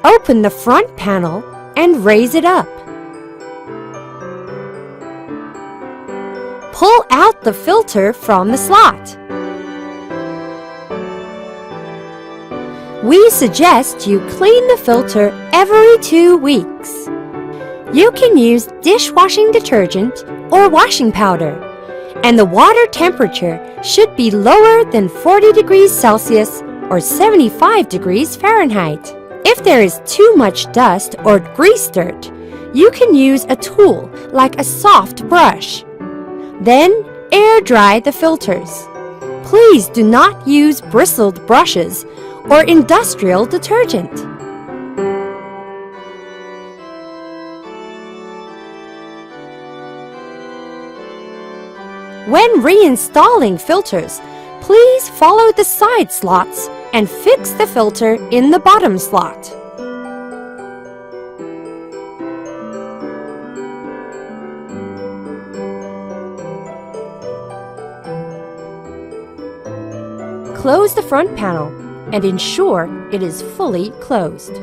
Open the front panel and raise it up. Pull out the filter from the slot. We suggest you clean the filter every 2 weeks. You can use dishwashing detergent or washing powder, and the water temperature should be lower than 40 degrees Celsius or 75 degrees Fahrenheit. If there is too much dust or grease dirt, you can use a tool like a soft brush. Then air dry the filters. Please do not use bristled brushes or industrial detergent. When reinstalling filters, please follow the side slots and fix the filter in the bottom slot. Close the front panel and ensure it is fully closed.